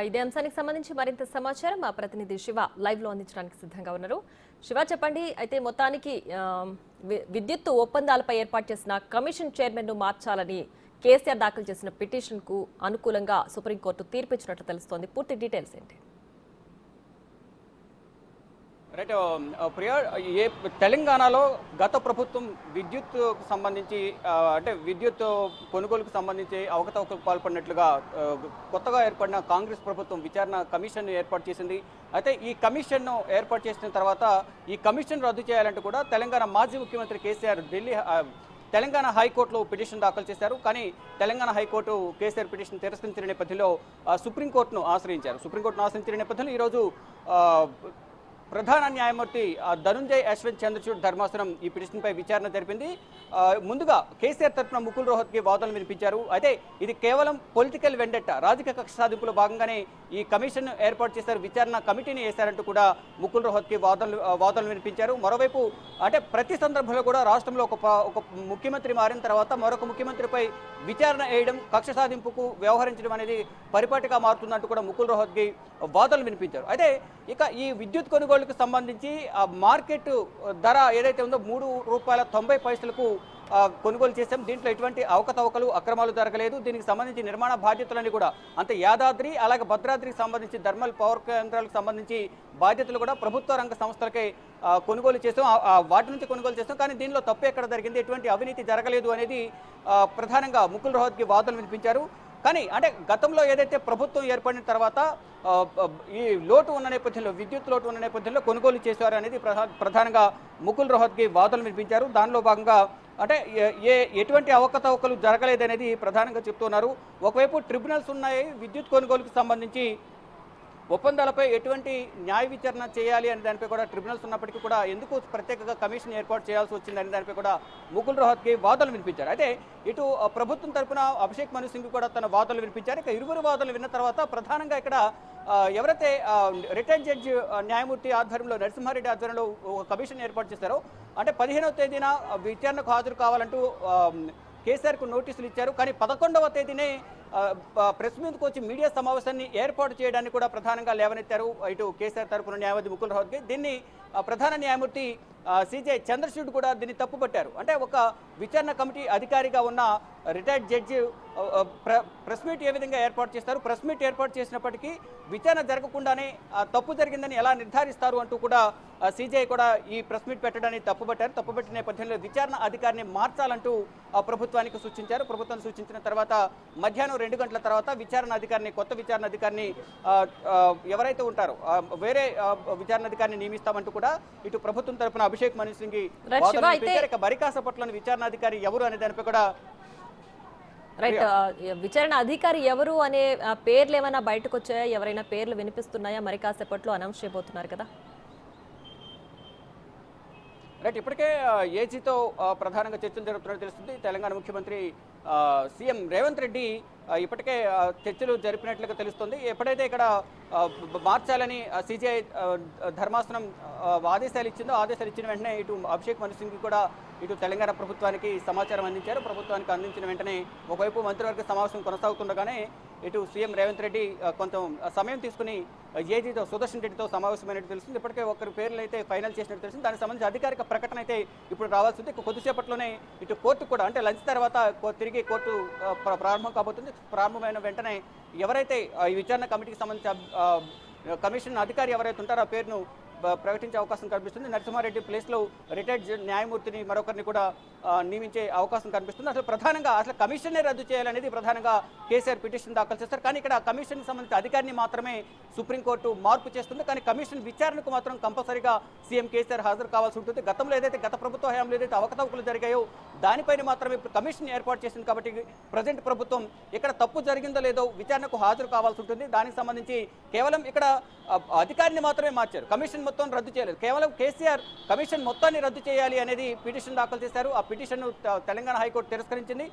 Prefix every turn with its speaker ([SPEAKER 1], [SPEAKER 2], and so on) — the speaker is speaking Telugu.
[SPEAKER 1] ఇదే అంశానికి సంబంధించి మరింత సమాచారం మా ప్రతినిధి శివ లైవ్ లో అందించడానికి సిద్ధంగా ఉన్నారు. శివ చెప్పండి, అయితే మొత్తానికి విద్యుత్ ఒప్పందాలపై ఏర్పాటు చేసిన కమిషన్ చైర్మన్ ను మార్చాలని కేసీఆర్ దాఖలు చేసిన పిటిషన్ కు అనుకూలంగా సుప్రీంకోర్టు తీర్పు ఇచ్చినట్లు తెలుస్తోంది. పూర్తి డీటెయిల్స్ ఏంటి?
[SPEAKER 2] రైట్ ప్రియా, తెలంగాణలో గత ప్రభుత్వం విద్యుత్ సంబంధించి అంటే విద్యుత్ కొనుగోలుకు సంబంధించి అవకతవకలకు పాల్పడినట్లుగా కొత్తగా ఏర్పడిన కాంగ్రెస్ ప్రభుత్వం విచారణ కమిషన్ ఏర్పాటు చేసింది. అయితే ఈ కమిషన్ను ఏర్పాటు చేసిన తర్వాత ఈ కమిషన్ రద్దు చేయాలంటూ కూడా తెలంగాణ మాజీ ముఖ్యమంత్రి కేసీఆర్ తెలంగాణ హైకోర్టులో పిటిషన్ దాఖలు చేశారు. కానీ తెలంగాణ హైకోర్టు కేసీఆర్ పిటిషన్ తిరస్కరించిన నేపథ్యంలో సుప్రీంకోర్టును ఆశ్రయించారు. సుప్రీంకోర్టును ఆశ్రయించిన నేపథ్యంలో ఈరోజు ప్రధాన న్యాయమూర్తి ధనుంజయ్ యశ్వంత్ చంద్రచూడ్ ధర్మాసనం ఈ పిటిషన్పై విచారణ జరిపింది. ముందుగా కేసీఆర్ తరఫున ముకుల్ రోహత్కి వాదనలు వినిపించారు. అయితే ఇది కేవలం పొలిటికల్ వెండెట్ట, రాజకీయ కక్ష సాధింపులో భాగంగానే ఈ కమిషన్ ఏర్పాటు చేశారు, విచారణ కమిటీని వేశారంటూ కూడా ముకుల్ రోహత్కి వాదనలు వినిపించారు. మరోవైపు అంటే ప్రతి సందర్భంలో కూడా రాష్ట్రంలో ఒక ముఖ్యమంత్రి మారిన తర్వాత మరొక ముఖ్యమంత్రిపై విచారణ వేయడం, కక్ష సాధింపుకు వ్యవహరించడం అనేది పరిపాటిగా మారుతుందంటూ కూడా ముకుల్ రోహత్కి వాదనలు వినిపించారు. అయితే ఇక ఈ విద్యుత్ కొనుగోలుకు సంబంధించి మార్కెట్ ధర ఏదైతే ఉందో ₹3.90 కొనుగోలు చేశాం. దీంట్లో ఎటువంటి అవకతవకలు అక్రమాలు జరగలేదు. దీనికి సంబంధించి నిర్మాణ బాధ్యతలన్నీ కూడా అంటే యాదాద్రి అలాగే భద్రాద్రికి సంబంధించి థర్మల్ పవర్ కేంద్రాలకు సంబంధించి బాధ్యతలు కూడా ప్రభుత్వ రంగ సంస్థలకే కొనుగోలు చేస్తాం, వాటి నుంచి కొనుగోలు చేస్తాం. కానీ దీనిలో తప్పు ఎక్కడ జరిగింది, ఎటువంటి అవినీతి జరగలేదు అనేది ప్రధానంగా ముకుల్ రోహత్కి వాదనలు వినిపించారు. కానీ అంటే గతంలో ఏదైతే ప్రభుత్వం ఏర్పడిన తర్వాత ఈ లోటు ఉన్న నేపథ్యంలో, విద్యుత్ లోటు ఉన్న నేపథ్యంలో కొనుగోలు చేశారు అనేది ప్రధానంగా ముకుల్ రోహత్కి వాదనలు వినిపించారు. దానిలో భాగంగా అంటే ఎటువంటి అవకతవకలు జరగలేదనేది ప్రధానంగా చెప్తున్నారు. ఒకవైపు ట్రిబ్యునల్స్ ఉన్నాయి, విద్యుత్ కొనుగోలుకు సంబంధించి ఒప్పందాలపై ఎటువంటి న్యాయ విచారణ చేయాలి అనే దానిపై కూడా ట్రిబ్యునల్స్ ఉన్నప్పటికీ కూడా ఎందుకు ప్రత్యేకంగా కమిషన్ ఏర్పాటు చేయాల్సి వచ్చిందనే దానిపై కూడా ముకుల్ రోహత్కి వాదనలు వినిపించారు. అయితే ఇటు ప్రభుత్వం తరఫున అభిషేక్ మను సింగ్ కూడా తన వాదనలు వినిపించారు. ఇక ఇరువురు వాదనలు విన్న తర్వాత ప్రధానంగా ఇక్కడ ఎవరైతే రిటైర్డ్ జడ్జి న్యాయమూర్తి ఆధ్వర్యంలో, నరసింహారెడ్డి ఆధ్వర్యంలో ఒక కమిషన్ ఏర్పాటు చేశారో అంటే 15వ తేదీన విచారణకు హాజరు కావాలంటూ కేసీఆర్కు నోటీసులు ఇచ్చారు. కానీ 11వ తేదీనే ప్రెస్ మీదకు వచ్చి మీడియా సమావేశాన్ని ఏర్పాటు చేయడానికి కూడా ప్రధానంగా లేవనెత్తారు ఇటు కేసీఆర్ తరపున న్యాయవాది ముకుల్ రోహత్కి. దీన్ని ప్రధాన న్యాయమూర్తి సిజే చంద్రచూడ్ కూడా దీన్ని తప్పుపట్టారు. అంటే ఒక విచారణ కమిటీ అధికారిగా ఉన్న రిటైర్డ్ జడ్జి ప్రెస్ మీట్ ఏ విధంగా ఏర్పాటు చేస్తారు, ప్రెస్ మీట్ ఏర్పాటు చేసినప్పటికీ విచారణ జరగకుండానే తప్పు జరిగిందని ఎలా నిర్ధారిస్తారు అంటూ కూడా సిజే కూడా ఈ ప్రెస్ మీట్ పెట్టడాన్ని తప్పుపట్టారు. తప్పుపట్టిన నేపథ్యంలో విచారణ అధికారిని మార్చాలంటూ ప్రభుత్వానికి సూచించారు. ప్రభుత్వాన్ని సూచించిన తర్వాత మధ్యాహ్నం 2 గంటల తర్వాత కొత్త విచారణ అధికారిని ఎవరైతే ఉంటారో వేరే విచారణ అధికారిని నియమిస్తామంటూ కూడా ఇటు ప్రభుత్వం తరఫున అభిషేక్ మను సింగ్ బరికాసపట్లోని విచారణ అధికారి ఎవరు అనే దానిపై కూడా
[SPEAKER 1] రైట్, విచారణ అధికారి ఎవరు అనే పేర్లు ఏమైనా బయటకు వచ్చాయా? ఎవరైనా పేర్లు వినిపిస్తున్నాయా? మరి కాసేపట్లో అనౌన్స్ చేయబోతున్నారు కదా.
[SPEAKER 2] రైట్, ఇప్పటికే ఏజీతో ప్రధానంగా చర్చలు జరుగుతున్నట్టు తెలుస్తుంది. తెలంగాణ ముఖ్యమంత్రి సీఎం రేవంత్ రెడ్డి ఇప్పటికే చర్చలు జరిపినట్లుగా తెలుస్తుంది. ఎప్పుడైతే ఇక్కడ మార్చాలని సిజేఐ ధర్మాసనం ఆదేశాలు ఇచ్చిన వెంటనే ఇటు అభిషేక్ మను సింగ్ కూడా ఇటు తెలంగాణ ప్రభుత్వానికి సమాచారం అందించారు. ప్రభుత్వానికి అందించిన వెంటనే ఒకవైపు మంత్రివర్గ సమావేశం కొనసాగుతుండగానే ఇటు సీఎం రేవంత్ రెడ్డి కొంచెం సమయం తీసుకుని ఏజీతో సుదర్శన్ రెడ్డితో సమావేశమైనట్టు తెలుస్తుంది. ఇప్పటికే ఒకరి పేర్లు అయితే ఫైనల్ చేసినట్టు తెలుస్తుంది. దానికి సంబంధించి అధికారిక ప్రకటన అయితే ఇప్పుడు రావాల్సి ఉంది. కొద్దిసేపట్లోనే ఇటు కోర్టు కూడా అంటే లంచ్ తర్వాత తిరిగి కోర్టు ప్రారంభం కాబోతుంది. ప్రారంభమైన వెంటనే ఎవరైతే ఈ విచారణ కమిటీకి సంబంధించి కమిషన్ అధికారి ఎవరైతే ఉంటారో ఆ పేరును ప్రకటించే అవకాశం కనిపిస్తుంది. నరసింహారెడ్డి ప్లేస్లో రిటైర్డ్ న్యాయమూర్తిని మరొకరిని కూడా నియమించే అవకాశం కనిపిస్తుంది. అసలు కమిషన్నే రద్దు చేయాలనేది ప్రధానంగా కేసీఆర్ పిటిషన్ దాఖలు చేస్తారు. కానీ ఇక్కడ కమిషన్కి సంబంధించిన అధికారిని మాత్రమే సుప్రీంకోర్టు మార్పు చేస్తుంది. కానీ కమిషన్ విచారణకు మాత్రం కంపల్సరీగా సీఎం కేసీఆర్ హాజరు కావాల్సి ఉంటుంది. గతంలో ఏదైతే గత ప్రభుత్వ హయాంలో ఏదైతే అవకతవకలు జరిగాయో దానిపైన మాత్రమే ఇప్పుడు కమిషన్ ఏర్పాటు చేసింది. కాబట్టి ప్రజెంట్ ప్రభుత్వం ఇక్కడ తప్పు జరిగిందో లేదో విచారణకు హాజరు కావాల్సి ఉంటుంది. దానికి సంబంధించి కేవలం ఇక్కడ అధికారిని మాత్రమే మార్చారు, కమిషన్ మొత్తం రద్దు చేయలేదు. కేవలం కేసీఆర్ కమిషన్ మొత్తాన్ని రద్దు చేయాలి అనేది పిటిషన్ దాఖలు చేశారు. ఆ పిటిషన్ తెలంగాణ హైకోర్టు తిరస్కరించింది.